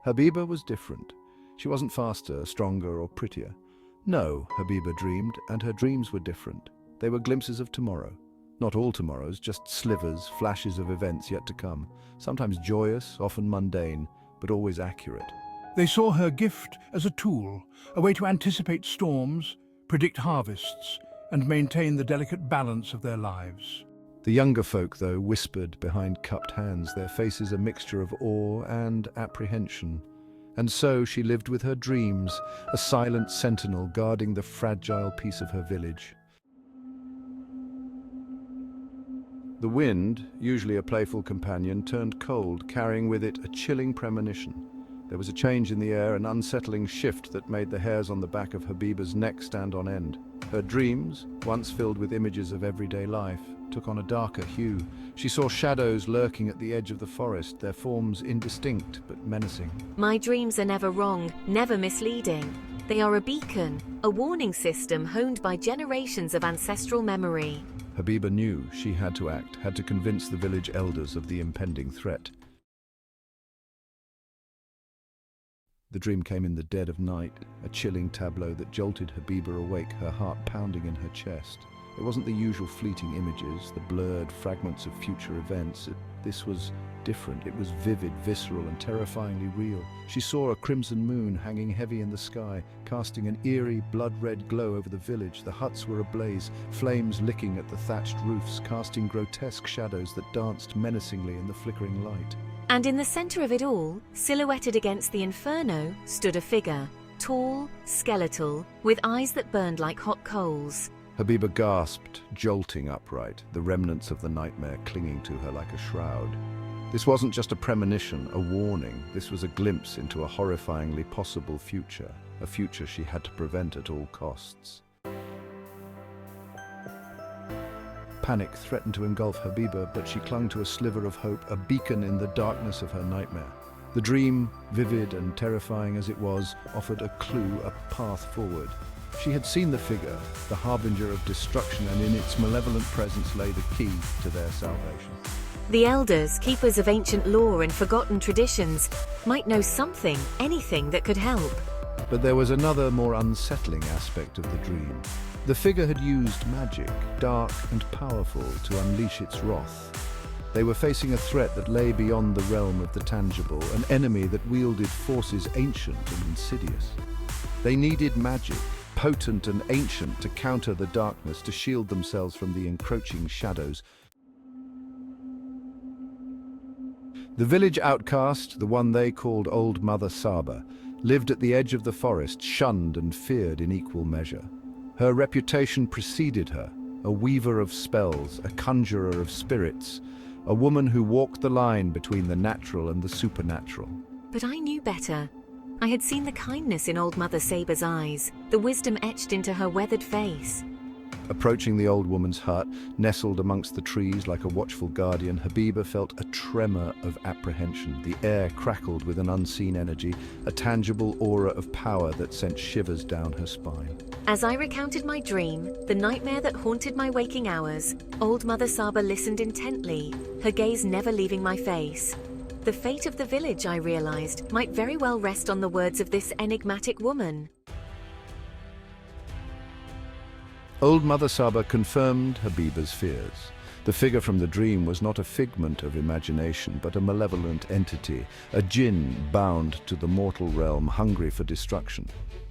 Habiba was different. She wasn't faster, stronger, or prettier. No, Habiba dreamed, and her dreams were different. They were glimpses of tomorrow. Not all tomorrows, just slivers, flashes of events yet to come. Sometimes joyous, often mundane, but always accurate. They saw her gift as a tool, a way to anticipate storms, predict harvests, and maintain the delicate balance of their lives. The younger folk, though, whispered behind cupped hands, their faces a mixture of awe and apprehension. And so she lived with her dreams, a silent sentinel guarding the fragile peace of her village. The wind, usually a playful companion, turned cold, carrying with it a chilling premonition. There was a change in the air, an unsettling shift that made the hairs on the back of Habiba's neck stand on end. Her dreams, once filled with images of everyday life, took on a darker hue. She saw shadows lurking at the edge of the forest, their forms indistinct but menacing. My dreams are never wrong, never misleading. They are a beacon, a warning system honed by generations of ancestral memory. Habiba knew she had to act, had to convince the village elders of the impending threat. The dream came in the dead of night, a chilling tableau that jolted Habiba awake, her heart pounding in her chest. It wasn't the usual fleeting images, the blurred fragments of future events. This was different. It was vivid, visceral, and terrifyingly real. She saw a crimson moon hanging heavy in the sky, casting an eerie, blood-red glow over the village. The huts were ablaze, flames licking at the thatched roofs, casting grotesque shadows that danced menacingly in the flickering light. And in the center of it all, silhouetted against the inferno, stood a figure, tall, skeletal, with eyes that burned like hot coals. Habiba gasped, jolting upright, the remnants of the nightmare clinging to her like a shroud. This wasn't just a premonition, a warning. This was a glimpse into a horrifyingly possible future, a future she had to prevent at all costs. Panic threatened to engulf Habiba, but she clung to a sliver of hope, a beacon in the darkness of her nightmare. The dream, vivid and terrifying as it was, offered a clue, a path forward. She had seen the figure, the harbinger of destruction, and in its malevolent presence lay the key to their salvation. The elders, keepers of ancient lore and forgotten traditions, might know something, anything that could help. But there was another, more unsettling aspect of the dream. The figure had used magic, dark and powerful, to unleash its wrath. They were facing a threat that lay beyond the realm of the tangible, an enemy that wielded forces ancient and insidious. They needed magic, potent and ancient, to counter the darkness, to shield themselves from the encroaching shadows. The village outcast, the one they called Old Mother Saba, lived at the edge of the forest, shunned and feared in equal measure. Her reputation preceded her, a weaver of spells, a conjurer of spirits, a woman who walked the line between the natural and the supernatural. But I knew better. I had seen the kindness in Old Mother Saber's eyes, the wisdom etched into her weathered face. Approaching the old woman's hut, nestled amongst the trees like a watchful guardian, Habiba felt a tremor of apprehension. The air crackled with an unseen energy, a tangible aura of power that sent shivers down her spine. As I recounted my dream, the nightmare that haunted my waking hours, Old Mother Saba listened intently, her gaze never leaving my face. The fate of the village, I realized, might very well rest on the words of this enigmatic woman. Old Mother Saba confirmed Habiba's fears. The figure from the dream was not a figment of imagination, but a malevolent entity, a jinn bound to the mortal realm, hungry for destruction.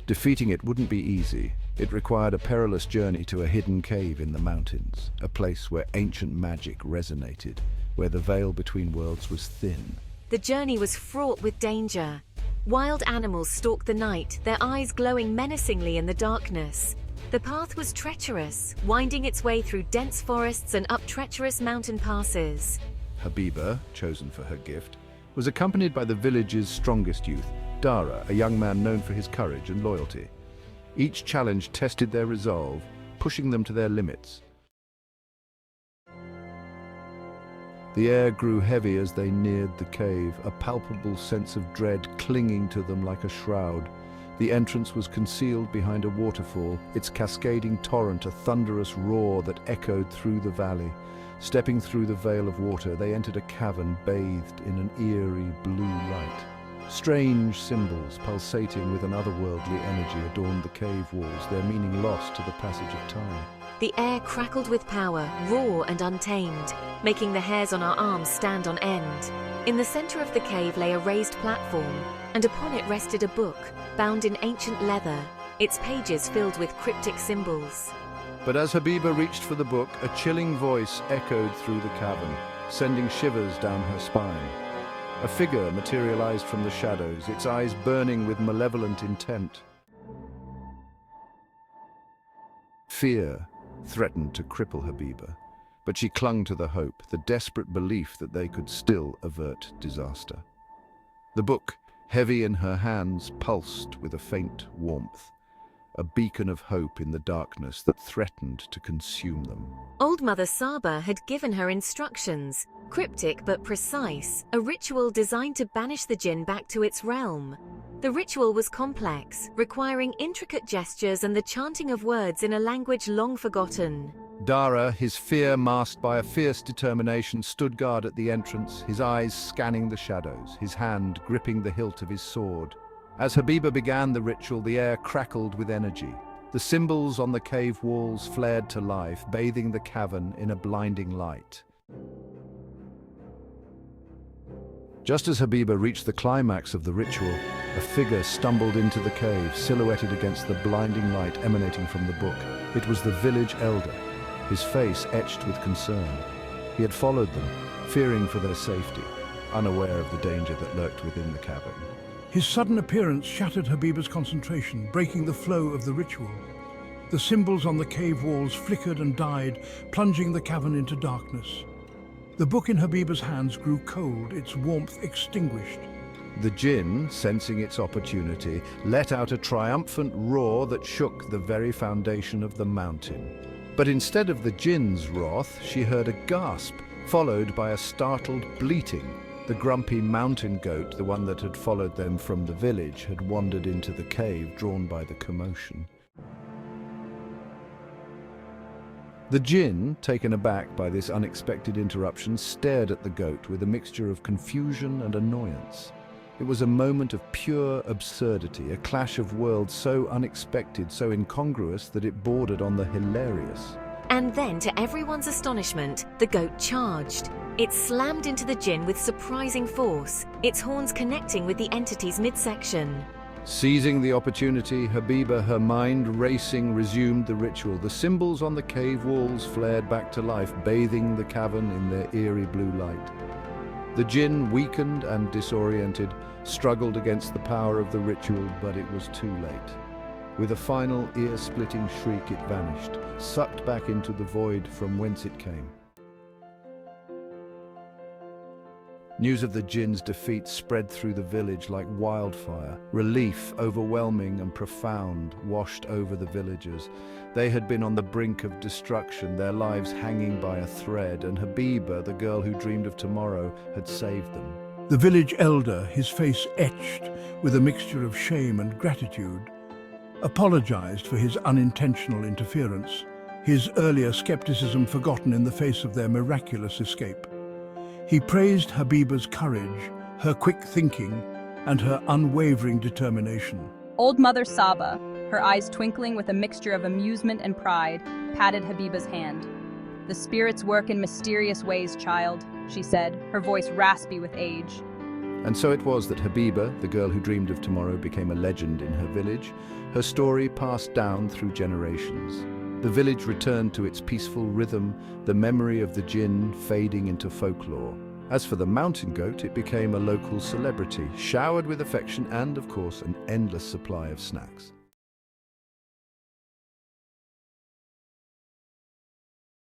Defeating it wouldn't be easy. It required a perilous journey to a hidden cave in the mountains, a place where ancient magic resonated, where the veil between worlds was thin. The journey was fraught with danger. Wild animals stalked the night, their eyes glowing menacingly in the darkness. The path was treacherous, winding its way through dense forests and up treacherous mountain passes. Habiba, chosen for her gift, was accompanied by the village's strongest youth, Dara, a young man known for his courage and loyalty. Each challenge tested their resolve, pushing them to their limits. The air grew heavy as they neared the cave, a palpable sense of dread clinging to them like a shroud. The entrance was concealed behind a waterfall, its cascading torrent a thunderous roar that echoed through the valley. Stepping through the veil of water, they entered a cavern bathed in an eerie blue light. Strange symbols pulsating with an otherworldly energy adorned the cave walls, their meaning lost to the passage of time. The air crackled with power, raw and untamed, making the hairs on our arms stand on end. In the center of the cave lay a raised platform, and upon it rested a book, bound in ancient leather, its pages filled with cryptic symbols. But as Habiba reached for the book, a chilling voice echoed through the cavern, sending shivers down her spine. A figure materialized from the shadows, its eyes burning with malevolent intent. Fear threatened to cripple Habiba, but she clung to the hope, the desperate belief that they could still avert disaster. The book, heavy in her hands, pulsed with a faint warmth, a beacon of hope in the darkness that threatened to consume them. Old Mother Saba had given her instructions, cryptic but precise, a ritual designed to banish the jinn back to its realm. The ritual was complex, requiring intricate gestures and the chanting of words in a language long forgotten. Dara, his fear masked by a fierce determination, stood guard at the entrance, his eyes scanning the shadows, his hand gripping the hilt of his sword. As Habiba began the ritual, the air crackled with energy. The symbols on the cave walls flared to life, bathing the cavern in a blinding light. Just as Habiba reached the climax of the ritual, a figure stumbled into the cave, silhouetted against the blinding light emanating from the book. It was the village elder, his face etched with concern. He had followed them, fearing for their safety, unaware of the danger that lurked within the cavern. His sudden appearance shattered Habiba's concentration, breaking the flow of the ritual. The symbols on the cave walls flickered and died, plunging the cavern into darkness. The book in Habiba's hands grew cold, its warmth extinguished. The jinn, sensing its opportunity, let out a triumphant roar that shook the very foundation of the mountain. But instead of the jinn's wrath, she heard a gasp, followed by a startled bleating. The grumpy mountain goat, the one that had followed them from the village, had wandered into the cave, drawn by the commotion. The jinn, taken aback by this unexpected interruption, stared at the goat with a mixture of confusion and annoyance. It was a moment of pure absurdity, a clash of worlds so unexpected, so incongruous that it bordered on the hilarious. And then, to everyone's astonishment, the goat charged. It slammed into the jinn with surprising force, its horns connecting with the entity's midsection. Seizing the opportunity, Habiba, her mind racing, resumed the ritual. The symbols on the cave walls flared back to life, bathing the cavern in their eerie blue light. The jinn, weakened and disoriented, struggled against the power of the ritual, but it was too late. With a final ear-splitting shriek, it vanished, sucked back into the void from whence it came. News of the jinn's defeat spread through the village like wildfire. Relief, overwhelming and profound, washed over the villagers. They had been on the brink of destruction, their lives hanging by a thread, and Habiba, the girl who dreamed of tomorrow, had saved them. The village elder, his face etched with a mixture of shame and gratitude, apologized for his unintentional interference, his earlier skepticism forgotten in the face of their miraculous escape. He praised Habiba's courage, her quick thinking, and her unwavering determination. Old Mother Saba, her eyes twinkling with a mixture of amusement and pride, patted Habiba's hand. "The spirits work in mysterious ways, child," she said, her voice raspy with age. And so it was that Habiba, the girl who dreamed of tomorrow, became a legend in her village, her story passed down through generations. The village returned to its peaceful rhythm, the memory of the jinn fading into folklore. As for the mountain goat, it became a local celebrity, showered with affection and, of course, an endless supply of snacks.